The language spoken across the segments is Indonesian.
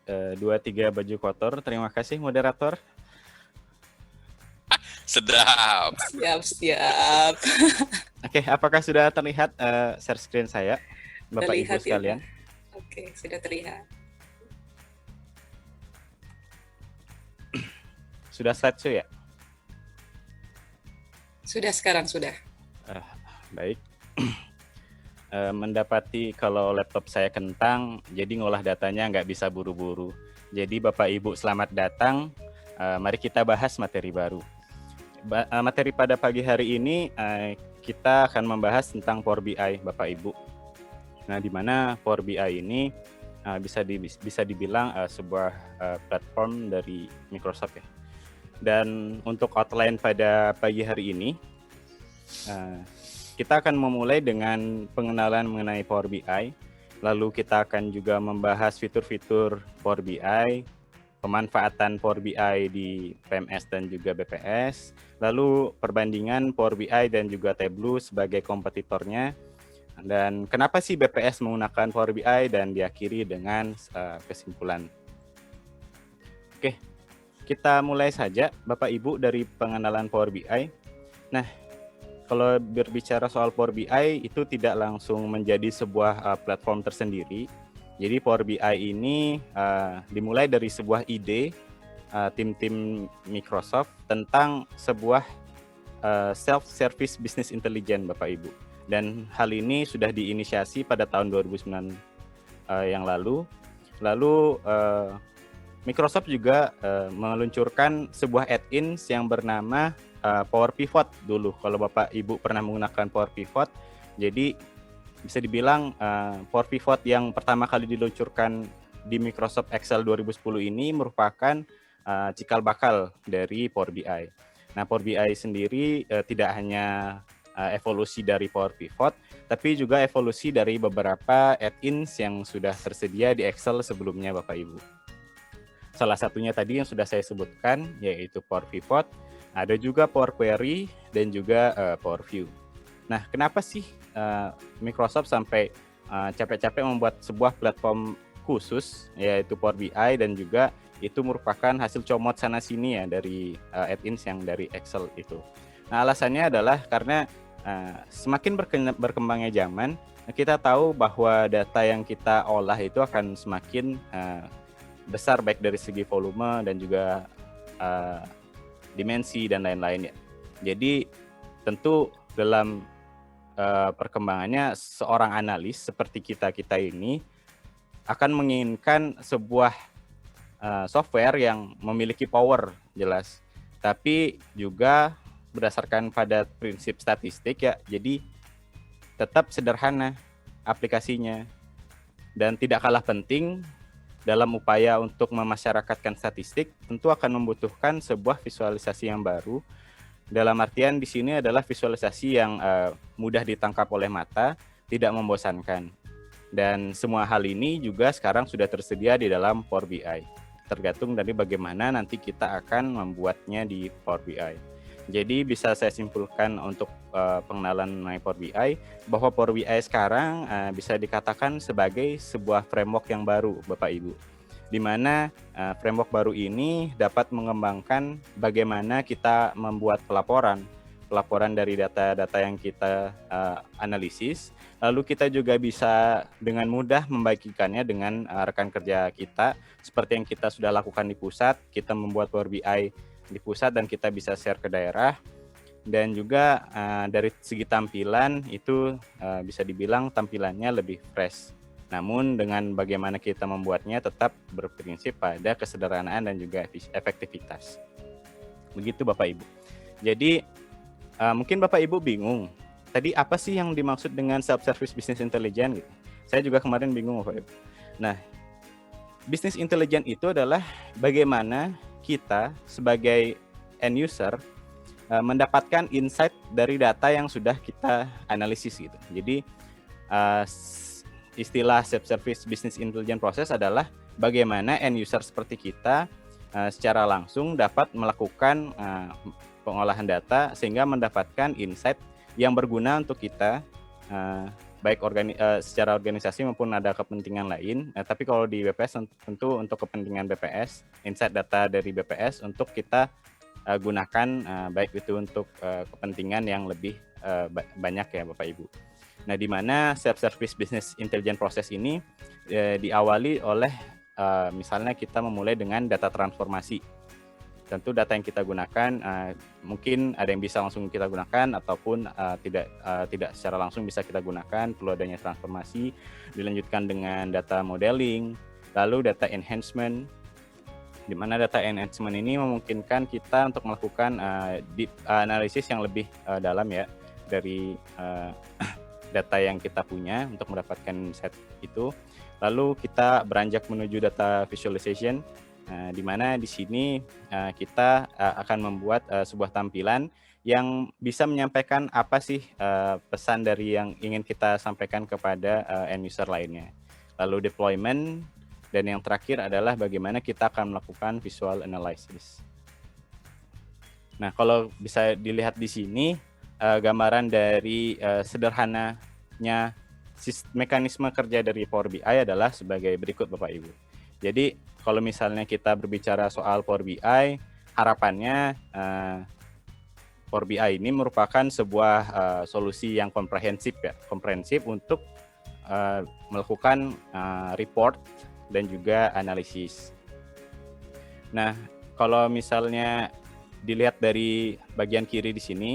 2 3 baju kotor. Terima kasih moderator. Sedap. Siap. Oke, apakah sudah terlihat share screen saya, Bapak Ibu Terlihat sekalian? ya, Pak. Oke, sudah terlihat. Sudah slideshow ya? Sudah sekarang sudah. Baik. Mendapati kalau laptop saya kentang, jadi ngolah datanya nggak bisa buru-buru. Jadi Bapak Ibu selamat datang. Mari kita bahas materi baru. Materi pada pagi hari ini kita akan membahas tentang Power BI, Bapak Ibu. Nah, di mana Power BI ini bisa dibilang sebuah platform dari Microsoft ya. Dan untuk outline pada pagi hari ini, kita akan memulai dengan pengenalan mengenai Power BI. Lalu kita akan juga membahas fitur-fitur Power BI, pemanfaatan Power BI di PMS dan juga BPS, lalu perbandingan Power BI dan juga Tableau sebagai kompetitornya, dan kenapa sih BPS menggunakan Power BI, dan diakhiri dengan kesimpulan. Oke, kita mulai saja Bapak Ibu dari pengenalan Power BI. Nah, kalau berbicara soal Power BI itu tidak langsung menjadi sebuah platform tersendiri. Jadi Power BI ini dimulai dari sebuah ide tim-tim Microsoft tentang sebuah self-service business intelligence, Bapak Ibu. Dan hal ini sudah diinisiasi pada tahun 2009 yang lalu. Lalu Microsoft juga meluncurkan sebuah add-ins yang bernama Power Pivot dulu. Kalau Bapak Ibu pernah menggunakan Power Pivot, jadi bisa dibilang Power Pivot yang pertama kali diluncurkan di Microsoft Excel 2010 ini merupakan cikal bakal dari Power BI. Nah, Power BI sendiri tidak hanya evolusi dari Power Pivot, tapi juga evolusi dari beberapa add-ins yang sudah tersedia di Excel sebelumnya, Bapak Ibu. Salah satunya tadi yang sudah saya sebutkan, yaitu Power Pivot, ada juga Power Query, dan juga Power View. Nah, kenapa sih Microsoft sampai capek-capek membuat sebuah platform khusus, yaitu Power BI, dan juga itu merupakan hasil comot sana-sini ya dari add-ins yang dari Excel itu. Nah, alasannya adalah karena semakin berkembangnya zaman, kita tahu bahwa data yang kita olah itu akan semakin besar, baik dari segi volume dan juga dimensi dan lain-lain ya. Jadi tentu dalam perkembangannya seorang analis seperti kita ini akan menginginkan sebuah software yang memiliki power jelas, tapi juga berdasarkan pada prinsip statistik ya. Jadi tetap sederhana aplikasinya, dan tidak kalah penting dalam upaya untuk memasyarakatkan statistik, tentu akan membutuhkan sebuah visualisasi yang baru. Dalam artian di sini adalah visualisasi yang mudah ditangkap oleh mata, tidak membosankan. Dan semua hal ini juga sekarang sudah tersedia di dalam Power BI. Tergantung dari bagaimana nanti kita akan membuatnya di Power BI. Jadi bisa saya simpulkan untuk pengenalan mengenai Power BI, bahwa Power BI sekarang bisa dikatakan sebagai sebuah framework yang baru, Bapak Ibu, di mana framework baru ini dapat mengembangkan bagaimana kita membuat pelaporan dari data-data yang kita analisis. Lalu kita juga bisa dengan mudah membagikannya dengan rekan kerja kita, seperti yang kita sudah lakukan di pusat. Kita membuat Power BI di pusat dan kita bisa share ke daerah. Dan juga dari segi tampilan itu bisa dibilang tampilannya lebih fresh. Namun dengan bagaimana kita membuatnya tetap berprinsip pada kesederhanaan dan juga efektivitas. Begitu Bapak Ibu. Jadi mungkin Bapak Ibu bingung, tadi apa sih yang dimaksud dengan self-service business intelligence gitu. Saya juga kemarin bingung Bapak Ibu. Nah, business intelligence itu adalah bagaimana kita sebagai end user mendapatkan insight dari data yang sudah kita analisis gitu. Jadi istilah self-service business intelligence process adalah bagaimana end user seperti kita secara langsung dapat melakukan pengolahan data sehingga mendapatkan insight yang berguna untuk kita baik secara organisasi maupun ada kepentingan lain. Tapi kalau di BPS tentu untuk kepentingan BPS, insight data dari BPS untuk kita gunakan baik itu untuk kepentingan yang lebih banyak ya Bapak Ibu. Nah, di mana self-service business intelligence process ini diawali oleh misalnya kita memulai dengan data transformasi. Tentu data yang kita gunakan mungkin ada yang bisa langsung kita gunakan ataupun tidak secara langsung bisa kita gunakan, perlu adanya transformasi, dilanjutkan dengan data modeling, lalu data enhancement, di mana data enhancement ini memungkinkan kita untuk melakukan deep analisis yang lebih dalam ya dari data yang kita punya untuk mendapatkan set itu. Lalu kita beranjak menuju data visualization, di mana di sini kita akan membuat sebuah tampilan yang bisa menyampaikan apa sih pesan dari yang ingin kita sampaikan kepada end user lainnya. Lalu deployment, dan yang terakhir adalah bagaimana kita akan melakukan visual analysis. Nah, kalau bisa dilihat di sini gambaran dari sederhananya mekanisme kerja dari Power BI adalah sebagai berikut Bapak Ibu. Jadi kalau misalnya kita berbicara soal Power BI, harapannya Power BI ini merupakan sebuah solusi yang komprehensif untuk melakukan report dan juga analisis. Nah, kalau misalnya dilihat dari bagian kiri di sini,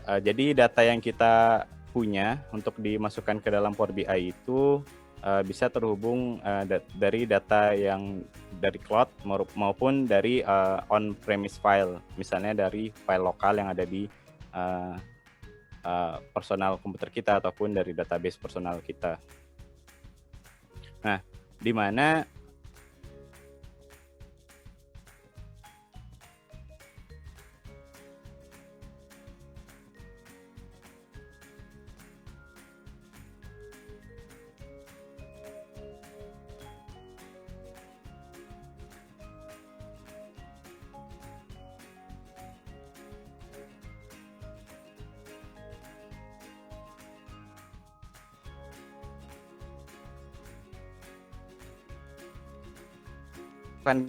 jadi data yang kita punya untuk dimasukkan ke dalam Power BI itu bisa terhubung dari data yang dari cloud maupun dari on-premise file, misalnya dari file lokal yang ada di personal komputer kita ataupun dari database personal kita. Nah, di mana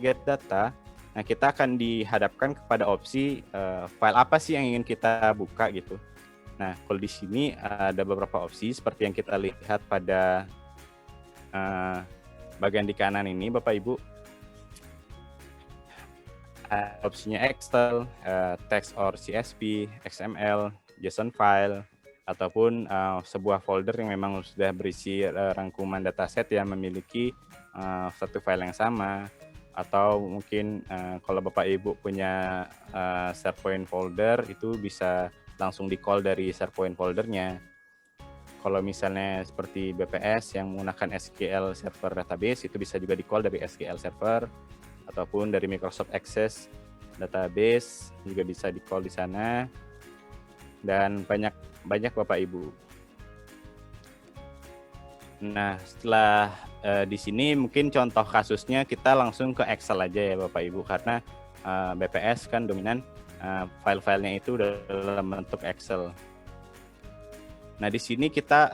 get data, nah kita akan dihadapkan kepada opsi file apa sih yang ingin kita buka gitu. Nah, kalau di sini ada beberapa opsi seperti yang kita lihat pada bagian di kanan ini, Bapak Ibu. Opsinya Excel, text or CSV, XML, JSON file, ataupun sebuah folder yang memang sudah berisi rangkuman dataset yang memiliki satu file yang sama. Atau mungkin kalau Bapak Ibu punya SharePoint folder, itu bisa langsung di-call dari SharePoint foldernya. Kalau misalnya seperti BPS yang menggunakan SQL Server Database, itu bisa juga di-call dari SQL Server, ataupun dari Microsoft Access Database, juga bisa di-call di sana. Dan banyak Bapak Ibu. Nah, setelah di sini mungkin contoh kasusnya kita langsung ke Excel aja ya Bapak Ibu, karena BPS kan dominan file-filenya itu dalam bentuk Excel. Nah, di sini kita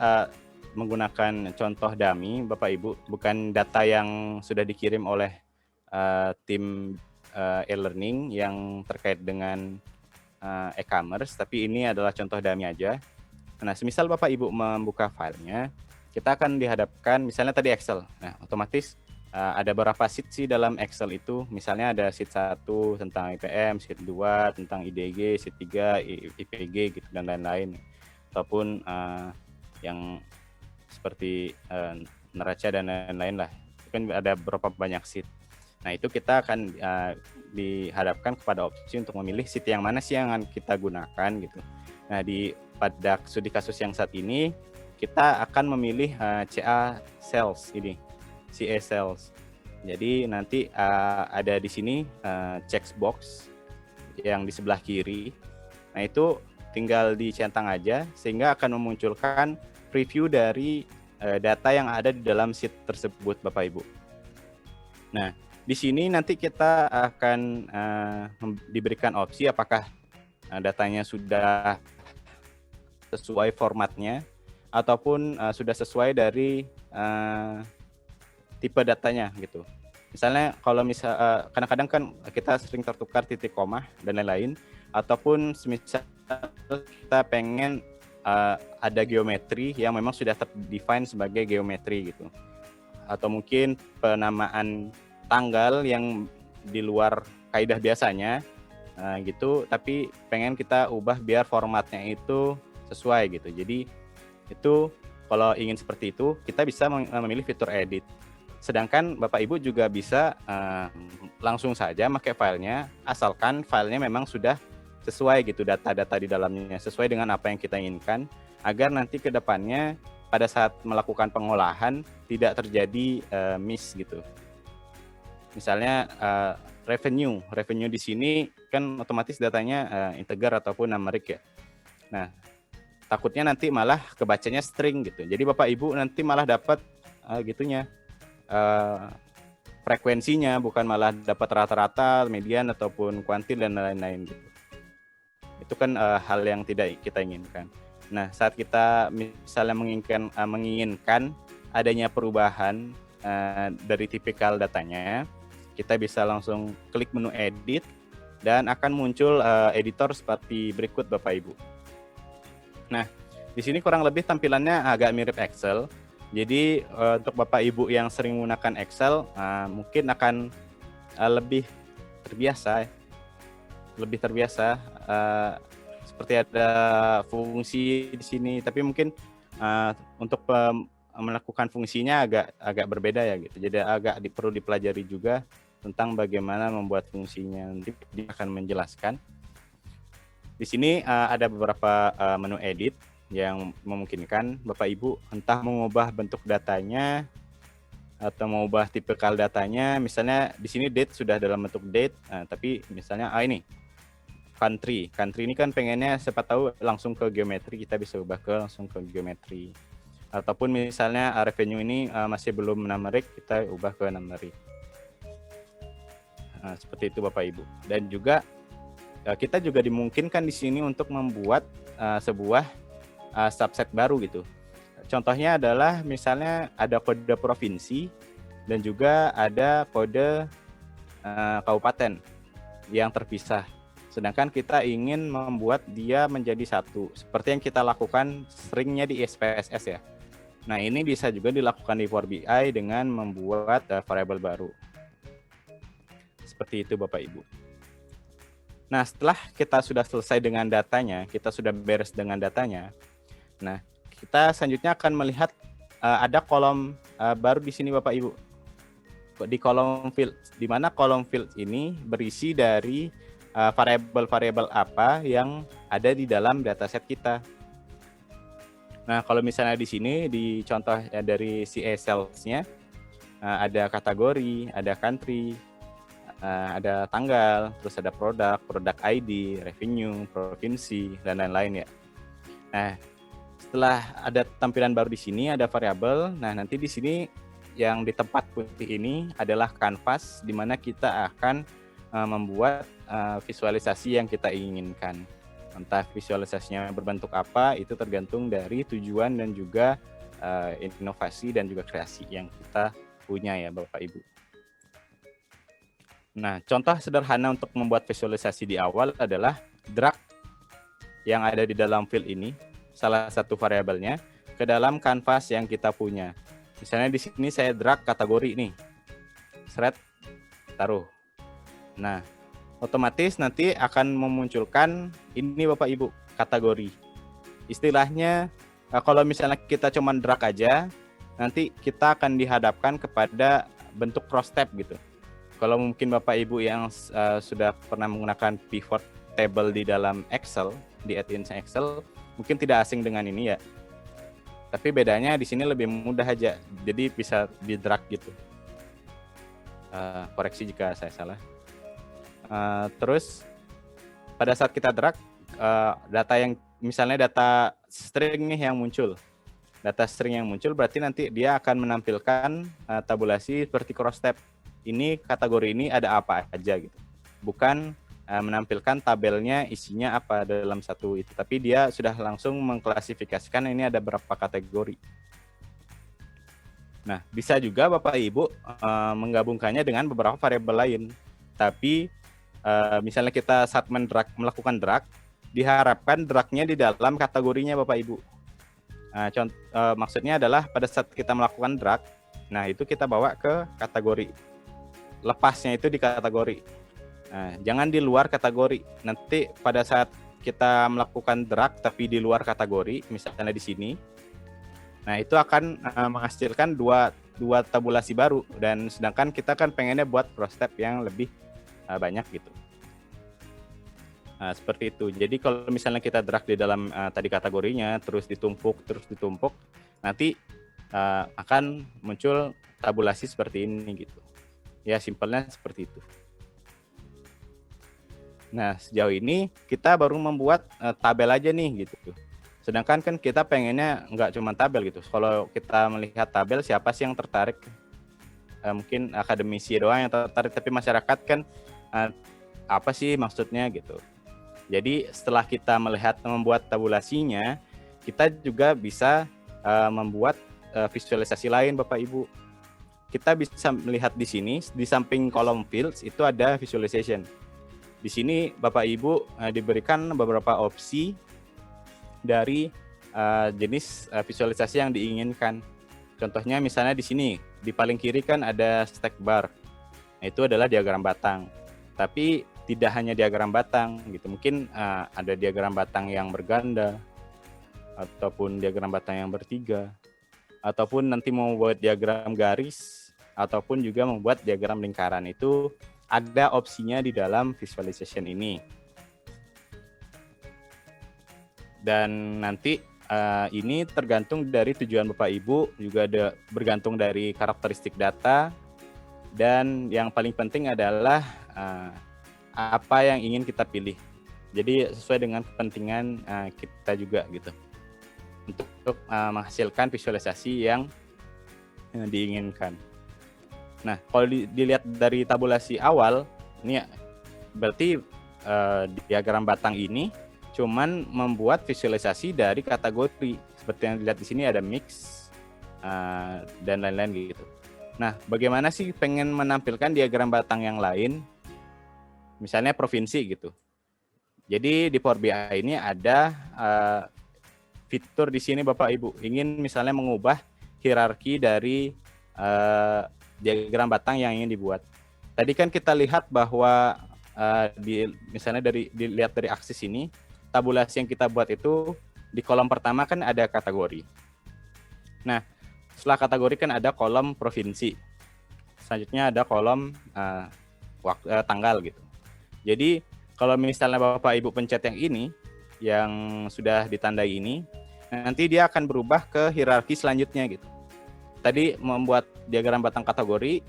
menggunakan contoh dummy Bapak Ibu, bukan data yang sudah dikirim oleh tim e-learning yang terkait dengan e-commerce, tapi ini adalah contoh dummy aja. Nah, semisal Bapak Ibu membuka filenya, kita akan dihadapkan misalnya tadi Excel. Nah, otomatis ada beberapa sheet sih dalam Excel itu. Misalnya ada sheet 1 tentang IPM, sheet 2 tentang IDG, sheet 3 IPG gitu dan lain-lain. Ataupun yang seperti neraca dan lain-lain lah. Itu kan ada beberapa banyak sheet. Nah, itu kita akan dihadapkan kepada opsi untuk memilih sheet yang mana sih yang akan kita gunakan gitu. Nah, pada studi kasus yang saat ini kita akan memilih CA Cells ini, CA Cells. Jadi nanti ada di sini checkbox yang di sebelah kiri. Nah, itu tinggal dicentang aja sehingga akan memunculkan preview dari data yang ada di dalam sheet tersebut, Bapak Ibu. Nah, di sini nanti kita akan diberikan opsi apakah datanya sudah sesuai formatnya ataupun sudah sesuai dari tipe datanya gitu. Misalnya kalau kadang-kadang kan kita sering tertukar titik koma dan lain-lain, ataupun semisal kita pengen ada geometri yang memang sudah terdefine sebagai geometri gitu, atau mungkin penamaan tanggal yang di luar kaidah biasanya gitu, tapi pengen kita ubah biar formatnya itu sesuai gitu. Jadi itu kalau ingin seperti itu kita bisa memilih fitur edit. Sedangkan Bapak Ibu juga bisa langsung saja pakai filenya, asalkan filenya memang sudah sesuai gitu, data-data di dalamnya sesuai dengan apa yang kita inginkan, agar nanti ke depannya pada saat melakukan pengolahan tidak terjadi miss gitu. Misalnya revenue di sini kan otomatis datanya integer ataupun numeric ya. Nah, takutnya nanti malah kebacanya string gitu. Jadi Bapak Ibu nanti malah dapat gitunya frekuensinya, bukan malah dapat rata-rata, median ataupun kuantil dan lain-lain gitu. Itu kan hal yang tidak kita inginkan. Nah, saat kita misalnya menginginkan adanya perubahan dari tipikal datanya, kita bisa langsung klik menu edit dan akan muncul editor seperti berikut Bapak Ibu. Nah, di sini kurang lebih tampilannya agak mirip Excel. Jadi untuk Bapak Ibu yang sering menggunakan Excel mungkin akan lebih terbiasa seperti ada fungsi di sini, tapi mungkin untuk melakukan fungsinya agak berbeda ya gitu. Jadi agak perlu dipelajari juga tentang bagaimana membuat fungsinya. Nanti dia akan menjelaskan. Di sini ada beberapa menu edit yang memungkinkan Bapak Ibu entah mengubah bentuk datanya atau mengubah tipikal datanya. Misalnya di sini date sudah dalam bentuk date, tapi misalnya ini country ini kan pengennya siapa tahu langsung ke geometri, kita bisa ubah langsung ke geometri. Ataupun misalnya revenue ini masih belum numeric, kita ubah ke numeric. Seperti itu Bapak Ibu. Dan juga kita juga dimungkinkan di sini untuk membuat sebuah subset baru gitu. Contohnya adalah misalnya ada kode provinsi dan juga ada kode kabupaten yang terpisah. Sedangkan kita ingin membuat dia menjadi satu, seperti yang kita lakukan seringnya di SPSS ya. Nah, ini bisa juga dilakukan di Power BI dengan membuat variabel baru. Seperti itu Bapak Ibu. Nah, setelah kita sudah selesai dengan datanya, kita sudah beres dengan datanya. Nah, kita selanjutnya akan melihat ada kolom baru di sini Bapak Ibu. Di kolom field, di mana kolom field ini berisi dari variabel-variabel apa yang ada di dalam dataset kita. Nah, kalau misalnya di sini di contoh dari CA cells-nya ada kategori, ada country, ada tanggal, terus ada produk ID, revenue, provinsi dan lain-lain ya. Nah, setelah ada tampilan baru di sini ada variabel. Nah, nanti di sini yang di tempat putih ini adalah kanvas di mana kita akan membuat visualisasi yang kita inginkan. Entah visualisasinya berbentuk apa, itu tergantung dari tujuan dan juga inovasi dan juga kreasi yang kita punya ya Bapak Ibu. Nah, contoh sederhana untuk membuat visualisasi di awal adalah drag yang ada di dalam field ini, salah satu variabelnya, ke dalam kanvas yang kita punya. Misalnya di sini saya drag kategori nih, thread, taruh. Nah, otomatis nanti akan memunculkan ini Bapak Ibu, kategori. Istilahnya kalau misalnya kita cuma drag aja, nanti kita akan dihadapkan kepada bentuk cross tab gitu. Kalau mungkin Bapak Ibu yang sudah pernah menggunakan pivot table di dalam Excel, di add-in Excel, mungkin tidak asing dengan ini ya. Tapi bedanya di sini lebih mudah aja, jadi bisa di drag gitu. Koreksi jika saya salah. Terus pada saat kita drag data yang misalnya data string nih yang muncul, berarti nanti dia akan menampilkan tabulasi seperti cross tab. Ini kategori ini ada apa aja gitu, bukan menampilkan tabelnya isinya apa dalam satu itu, tapi dia sudah langsung mengklasifikasikan ini ada berapa kategori. Nah, bisa juga Bapak Ibu menggabungkannya dengan beberapa variabel lain. Tapi misalnya kita saat melakukan drag, diharapkan dragnya di dalam kategorinya Bapak Ibu. Maksudnya adalah pada saat kita melakukan drag, nah itu kita bawa ke kategori. Lepasnya itu di kategori. Nah, jangan di luar kategori. Nanti pada saat kita melakukan drag tapi di luar kategori, misalnya di sini, nah itu akan menghasilkan dua tabulasi baru, dan sedangkan kita kan pengennya buat cross-tab yang lebih banyak gitu. Nah, seperti itu. Jadi kalau misalnya kita drag di dalam tadi kategorinya, terus ditumpuk, nanti akan muncul tabulasi seperti ini gitu. Ya, simpelnya seperti itu. Nah, sejauh ini kita baru membuat tabel aja nih gitu. Sedangkan kan kita pengennya nggak cuma tabel gitu. Kalau kita melihat tabel, siapa sih yang tertarik? Mungkin akademisi doang yang tertarik, tapi masyarakat kan apa sih maksudnya gitu. Jadi setelah kita membuat tabulasinya, kita juga bisa membuat visualisasi lain Bapak Ibu. Kita bisa melihat di sini, di samping kolom fields itu ada visualization. Di sini Bapak Ibu diberikan beberapa opsi dari jenis visualisasi yang diinginkan. Contohnya misalnya di sini, di paling kiri kan ada stack bar. Nah, itu adalah diagram batang. Tapi tidak hanya diagram batang gitu, mungkin ada diagram batang yang berganda, ataupun diagram batang yang bertiga, ataupun nanti mau buat diagram garis, ataupun juga membuat diagram lingkaran. Itu ada opsinya di dalam visualization ini. Dan nanti ini tergantung dari tujuan Bapak Ibu, juga ada bergantung dari karakteristik data, dan yang paling penting adalah apa yang ingin kita pilih. Jadi sesuai dengan kepentingan kita juga gitu, untuk menghasilkan visualisasi yang diinginkan. Nah, kalau dilihat dari tabulasi awal, ini berarti diagram batang ini cuman membuat visualisasi dari kategori. Seperti yang dilihat di sini ada mix dan lain-lain gitu. Nah, bagaimana sih pengen menampilkan diagram batang yang lain? Misalnya provinsi gitu. Jadi di Power BI ini ada fitur di sini Bapak Ibu. Ingin misalnya mengubah hierarki dari diagram batang yang ingin dibuat. Tadi kan kita lihat bahwa misalnya dilihat dari aksis ini, tabulasi yang kita buat itu di kolom pertama kan ada kategori. Nah, setelah kategori kan ada kolom provinsi. Selanjutnya ada kolom tanggal gitu. Jadi kalau misalnya Bapak Ibu pencet yang ini, yang sudah ditandai ini, nanti dia akan berubah ke hierarki selanjutnya gitu. Tadi membuat diagram batang kategori,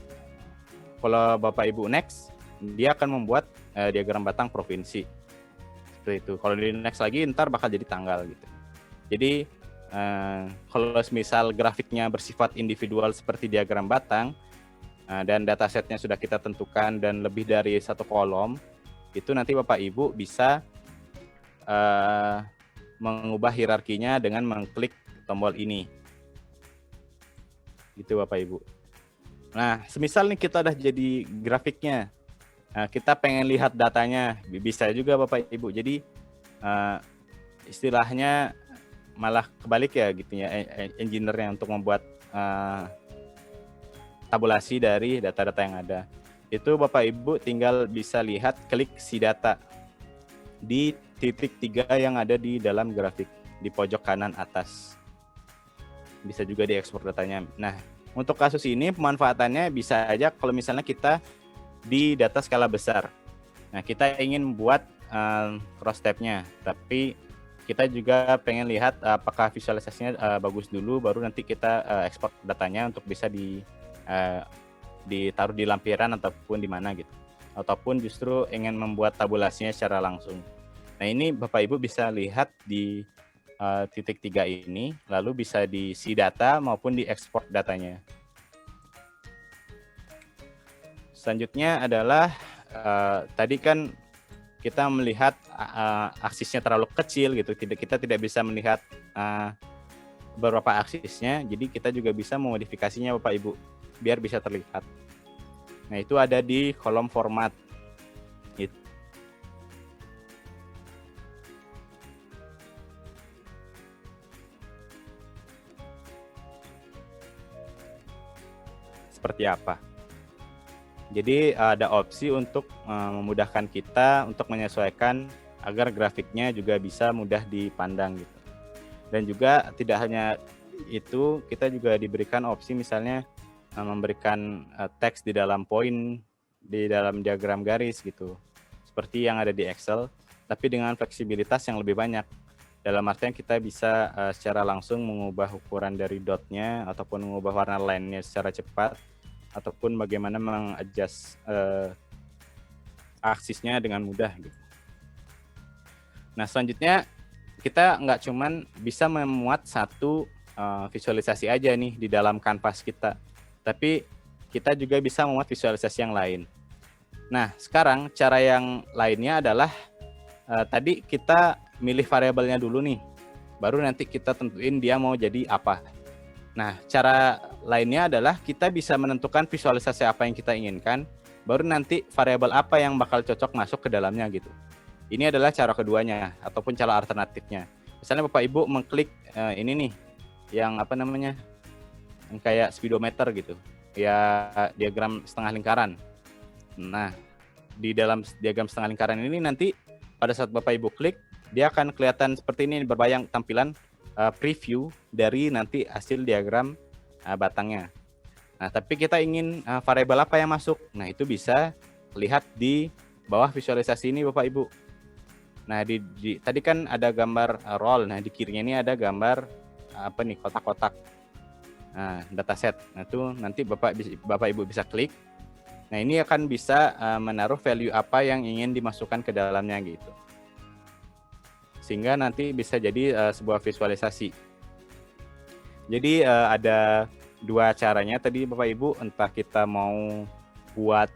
kalau Bapak Ibu next, dia akan membuat diagram batang provinsi. Seperti itu. Kalau di next lagi, ntar bakal jadi tanggal gitu. Jadi kalau misal grafiknya bersifat individual seperti diagram batang, dan datasetnya sudah kita tentukan dan lebih dari satu kolom, itu nanti Bapak Ibu bisa mengubah hierarkinya dengan mengklik tombol ini. Gitu Bapak Ibu. Nah, semisal nih kita udah jadi grafiknya, kita pengen lihat datanya, bisa juga Bapak Ibu. Jadi istilahnya malah kebalik ya gitu ya, engineer-nya untuk membuat tabulasi dari data-data yang ada. Itu Bapak Ibu tinggal bisa lihat, klik si data di titik 3 yang ada di dalam grafik di pojok kanan atas. Bisa juga diekspor datanya. Nah, untuk kasus ini pemanfaatannya bisa aja kalau misalnya kita di data skala besar. Nah, kita ingin membuat cross tab-nya, tapi kita juga pengen lihat apakah visualisasinya bagus dulu, baru nanti kita ekspor datanya untuk bisa ditaruh di lampiran ataupun di mana gitu, ataupun justru ingin membuat tabulasinya secara langsung. Nah, ini Bapak Ibu bisa lihat di titik 3 ini, lalu bisa diisi data maupun diekspor datanya. Selanjutnya adalah tadi kan kita melihat aksisnya terlalu kecil gitu, kita tidak bisa melihat beberapa aksisnya, jadi kita juga bisa memodifikasinya Bapak Ibu biar bisa terlihat. Nah, itu ada di kolom format. Seperti apa? Jadi ada opsi untuk memudahkan kita untuk menyesuaikan agar grafiknya juga bisa mudah dipandang gitu. Dan juga tidak hanya itu, kita juga diberikan opsi misalnya memberikan teks di dalam poin, di dalam diagram garis gitu. Seperti yang ada di Excel, tapi dengan fleksibilitas yang lebih banyak. Dalam artian kita bisa secara langsung mengubah ukuran dari dotnya ataupun mengubah warna line-nya secara cepat, ataupun bagaimana mengadjust aksisnya dengan mudah gitu. Nah, selanjutnya kita nggak cuman bisa memuat satu visualisasi aja nih di dalam kanvas kita, tapi kita juga bisa memuat visualisasi yang lain. Nah, sekarang cara yang lainnya adalah tadi kita milih variabelnya dulu nih, baru nanti kita tentuin dia mau jadi apa. Nah, cara lainnya adalah kita bisa menentukan visualisasi apa yang kita inginkan, baru nanti variabel apa yang bakal cocok masuk ke dalamnya gitu. Ini adalah cara keduanya ataupun cara alternatifnya. Misalnya Bapak Ibu mengklik ini nih, yang apa namanya, yang kayak speedometer gitu, ya diagram setengah lingkaran. Nah, di dalam diagram setengah lingkaran ini nanti pada saat Bapak Ibu klik, dia akan kelihatan seperti ini, berbayang tampilan preview dari nanti hasil diagram batangnya. Nah, tapi kita ingin variabel apa yang masuk. Nah, itu bisa lihat di bawah visualisasi ini Bapak Ibu. Nah, tadi kan ada gambar roll. Nah, di kirinya ini ada gambar apa nih, kotak-kotak. Nah, dataset. Nah, itu nanti Bapak Ibu bisa klik. Nah, ini akan bisa menaruh value apa yang ingin dimasukkan ke dalamnya gitu. Sehingga nanti bisa jadi sebuah visualisasi. Jadi ada dua caranya tadi Bapak Ibu, entah kita mau buat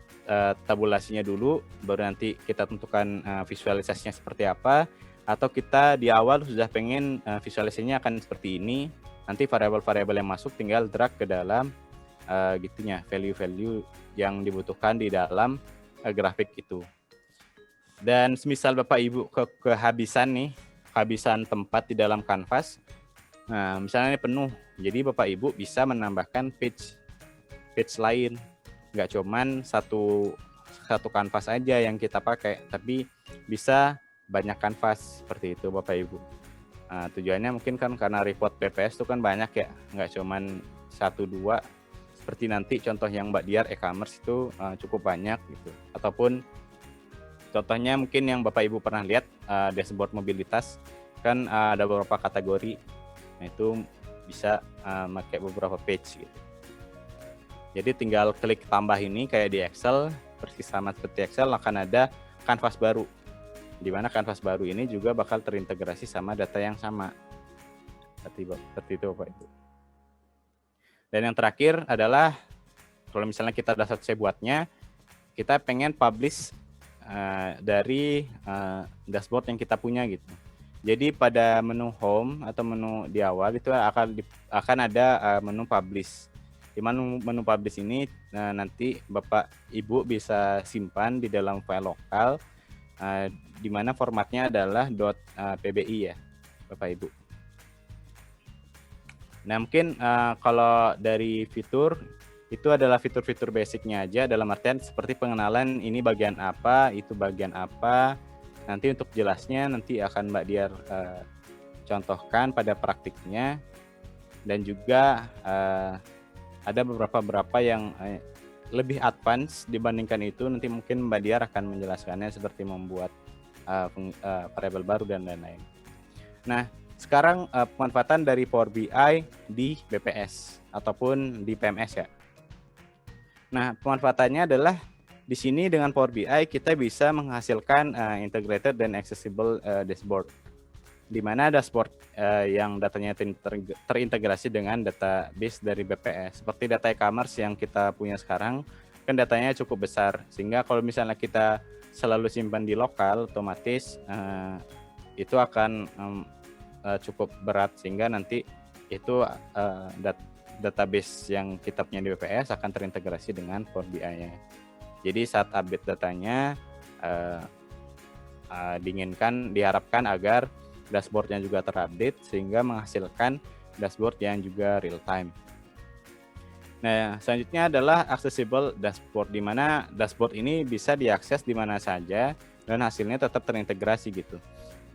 tabulasinya dulu, baru nanti kita tentukan visualisasinya seperti apa, atau kita di awal sudah pengen visualisasinya akan seperti ini, nanti variabel-variabel yang masuk tinggal drag ke dalam gitunya, value-value yang dibutuhkan di dalam grafik itu. Dan semisal Bapak Ibu kehabisan tempat di dalam kanvas, nah misalnya ini penuh, jadi Bapak Ibu bisa menambahkan page lain, nggak cuman satu kanvas aja yang kita pakai, tapi bisa banyak kanvas seperti itu Bapak Ibu. Nah, tujuannya mungkin kan karena report BPS itu kan banyak ya, nggak cuman 1-2 seperti nanti contoh yang Mbak Diar e-commerce itu cukup banyak gitu, ataupun contohnya mungkin yang Bapak Ibu pernah lihat dashboard mobilitas kan ada beberapa kategori. Nah, itu bisa pakai beberapa page gitu. Jadi tinggal klik tambah ini kayak di Excel, persis sama seperti Excel akan ada kanvas baru. Di mana kanvas baru ini juga bakal terintegrasi sama data yang sama. Seperti itu Bapak Ibu. Dan yang terakhir adalah kalau misalnya kita udah selesai buatnya, kita pengen publish dari dashboard yang kita punya gitu. Jadi pada menu home atau menu di awal itu akan ada menu publish. Di menu publish ini nanti Bapak Ibu bisa simpan di dalam file lokal di mana formatnya adalah .pbi ya Bapak Ibu. Nah, mungkin kalau dari fitur itu adalah fitur-fitur basicnya aja, dalam artian seperti pengenalan ini bagian apa, itu bagian apa. Nanti untuk jelasnya nanti akan Mbak Diar contohkan pada praktiknya, dan juga ada beberapa yang lebih advance dibandingkan itu. Nanti mungkin Mbak Diar akan menjelaskannya seperti membuat variabel baru dan lain-lain. Nah, sekarang pemanfaatan dari Power BI di BPS ataupun di PMS ya. Nah, pemanfaatannya adalah di sini dengan Power BI kita bisa menghasilkan integrated dan accessible dashboard, di mana dashboard yang datanya terintegrasi dengan database dari BPS. Seperti data e-commerce yang kita punya sekarang, kan datanya cukup besar, sehingga kalau misalnya kita selalu simpan di lokal, otomatis itu akan cukup berat, sehingga nanti itu database yang kita punya di BPS akan terintegrasi dengan Power BI-nya. Jadi saat update datanya diharapkan agar dashboard-nya juga terupdate sehingga menghasilkan dashboard yang juga real time. Nah, selanjutnya adalah accessible dashboard, di mana dashboard ini bisa diakses di mana saja dan hasilnya tetap terintegrasi gitu.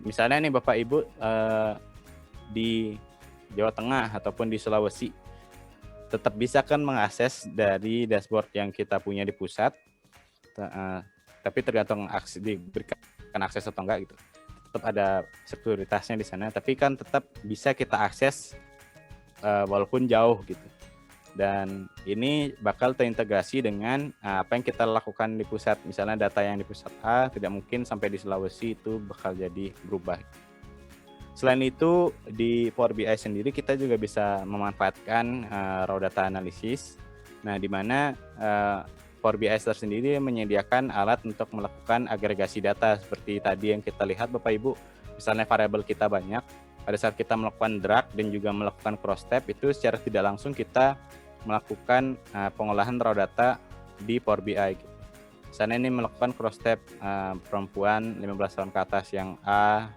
Misalnya nih Bapak Ibu di Jawa Tengah ataupun di Sulawesi, tetap bisa kan mengakses dari dashboard yang kita punya di pusat, tapi tergantung diberikan akses atau enggak gitu. Tetap ada sekuritasnya di sana, tapi kan tetap bisa kita akses walaupun jauh gitu. Dan ini bakal terintegrasi dengan apa yang kita lakukan di pusat. Misalnya data yang di pusat A tidak mungkin sampai di Sulawesi, itu bakal jadi berubah. Selain itu, di Power BI sendiri kita juga bisa memanfaatkan raw data analysis. Nah, di mana Power BI sendiri menyediakan alat untuk melakukan agregasi data seperti tadi yang kita lihat Bapak Ibu. Misalnya variabel kita banyak, pada saat kita melakukan drag dan juga melakukan cross tab, itu secara tidak langsung kita melakukan pengolahan raw data di Power BI. Misalnya ini melakukan cross tab perempuan 15 tahun ke atas yang A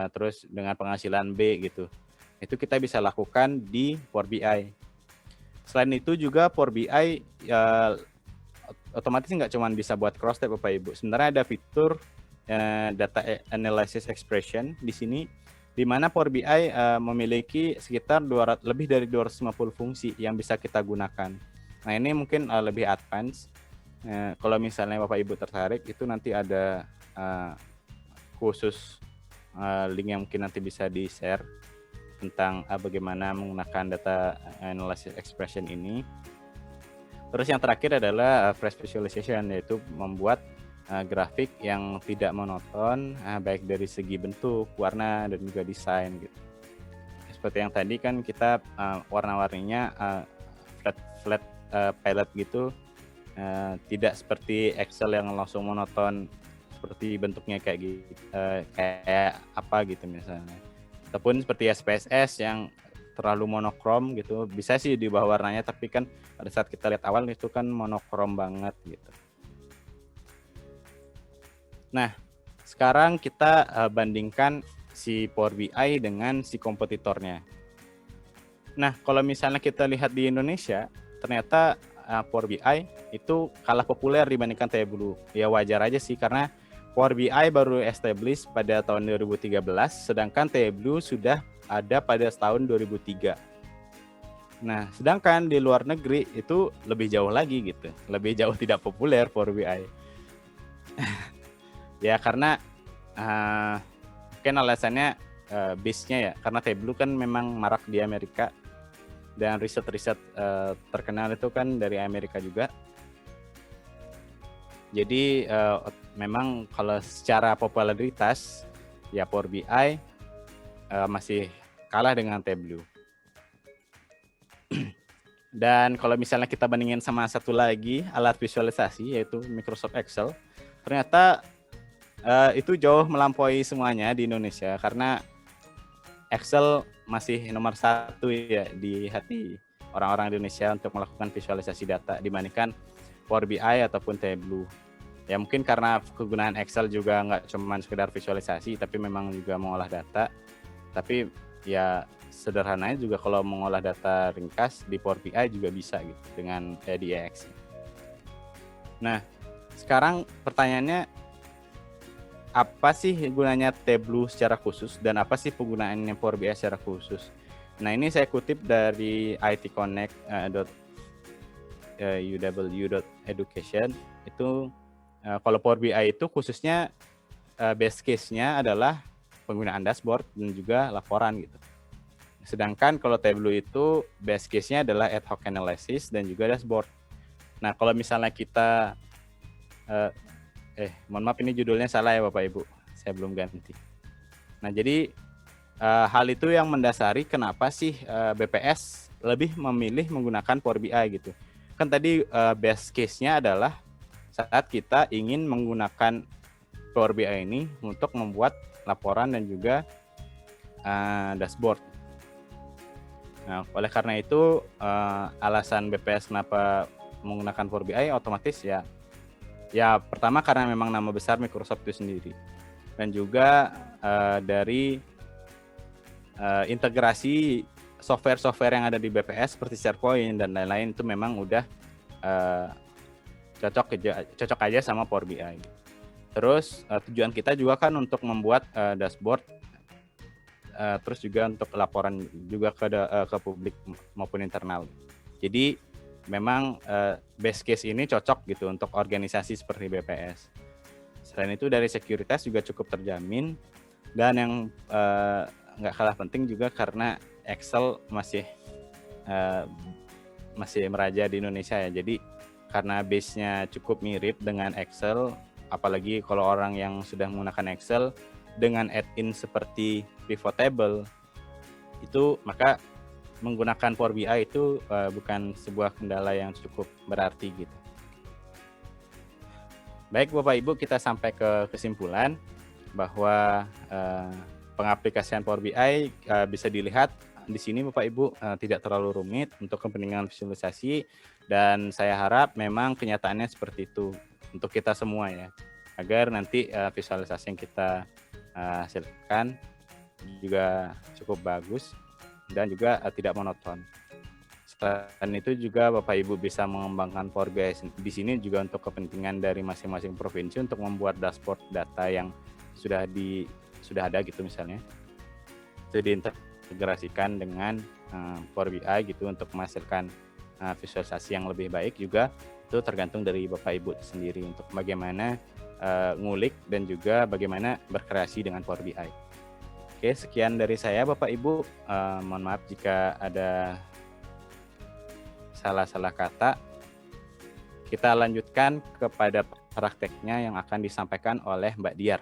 terus dengan penghasilan B gitu. Itu kita bisa lakukan di Power BI. Selain itu juga Power BI otomatis nggak cuma bisa buat cross tab Bapak Ibu. Sebenarnya ada fitur data analysis expression di sini, di mana Power BI memiliki sekitar lebih dari 250 fungsi yang bisa kita gunakan. Nah, ini mungkin lebih advance. Kalau misalnya Bapak Ibu tertarik, itu nanti ada khusus link yang mungkin nanti bisa di-share tentang bagaimana menggunakan data analysis expression ini. Terus yang terakhir adalah fresh visualization, yaitu membuat grafik yang tidak monoton, baik dari segi bentuk, warna, dan juga desain gitu. Seperti yang tadi kan kita warna-warninya flat palette gitu, tidak seperti Excel yang langsung monoton seperti bentuknya kayak apa gitu misalnya. Ataupun seperti SPSS yang terlalu monokrom gitu, bisa sih diubah warnanya, tapi kan pada saat kita lihat awal itu kan monokrom banget gitu. Nah, sekarang kita bandingkan si Power BI dengan si kompetitornya. Nah, kalau misalnya kita lihat di Indonesia, ternyata Power BI itu kalah populer dibandingkan Tableau. Ya wajar aja sih, karena Power BI baru established pada tahun 2013, sedangkan Tableau sudah ada pada tahun 2003. Nah, sedangkan di luar negeri itu lebih jauh lagi gitu, lebih jauh tidak populer Power BI. Ya karena mungkin alasannya base-nya ya, karena Tableau kan memang marak di Amerika dan riset-riset terkenal itu kan dari Amerika juga. Jadi memang kalau secara popularitas ya Power BI masih kalah dengan Tableau. Dan kalau misalnya kita bandingin sama satu lagi alat visualisasi, yaitu Microsoft Excel, ternyata itu jauh melampaui semuanya di Indonesia, karena Excel masih nomor 1 ya di hati orang-orang Indonesia untuk melakukan visualisasi data dibandingkan Power BI ataupun Tableau. Ya mungkin karena kegunaan Excel juga nggak cuma sekedar visualisasi, tapi memang juga mengolah data. Tapi ya sederhananya juga kalau mengolah data ringkas di Power BI juga bisa gitu dengan DX. Nah, sekarang pertanyaannya, apa sih gunanya Tableau secara khusus dan apa sih penggunaannya Power BI secara khusus? Nah, ini saya kutip dari itconnect.uw.education. Itu kalau Power BI itu khususnya base case-nya adalah penggunaan dashboard dan juga laporan gitu. Sedangkan kalau Tableau itu base case-nya adalah ad hoc analysis dan juga dashboard. Nah, kalau misalnya kita mohon maaf ini judulnya salah ya Bapak Ibu, saya belum ganti. Nah, jadi hal itu yang mendasari kenapa sih BPS lebih memilih menggunakan Power BI gitu. Kan tadi base case-nya adalah saat kita ingin menggunakan Power BI ini untuk membuat laporan dan juga dashboard. Nah, oleh karena itu alasan BPS kenapa menggunakan Power BI otomatis ya pertama karena memang nama besar Microsoft itu sendiri, dan juga dari integrasi software-software yang ada di BPS seperti SharePoint dan lain-lain itu memang udah cocok aja sama Power BI. Terus tujuan kita juga kan untuk membuat dashboard, terus juga untuk laporan juga ke publik maupun internal. Jadi memang base case ini cocok gitu untuk organisasi seperti BPS. Selain itu dari sekuritas juga cukup terjamin, dan yang nggak kalah penting juga karena Excel masih meraja di Indonesia ya. Jadi karena base-nya cukup mirip dengan Excel, apalagi kalau orang yang sudah menggunakan Excel dengan add-in seperti pivot table, itu maka menggunakan Power BI itu bukan sebuah kendala yang cukup berarti gitu. Baik Bapak Ibu, kita sampai ke kesimpulan bahwa pengaplikasian Power BI bisa dilihat di sini Bapak Ibu tidak terlalu rumit untuk kepentingan visualisasi, dan saya harap memang kenyataannya seperti itu untuk kita semua ya, agar nanti visualisasi yang kita hasilkan juga cukup bagus dan juga tidak monoton. Selain itu juga Bapak Ibu bisa mengembangkan Power BI di sini juga untuk kepentingan dari masing-masing provinsi untuk membuat dashboard data yang sudah ada gitu, misalnya itu diintegrasikan dengan Power BI gitu untuk menghasilkan visualisasi yang lebih baik. Juga itu tergantung dari Bapak Ibu sendiri untuk bagaimana ngulik dan juga bagaimana berkreasi dengan Power BI. Oke, sekian dari saya Bapak Ibu. Mohon maaf jika ada salah-salah kata. Kita lanjutkan kepada prakteknya yang akan disampaikan oleh Mbak Diar.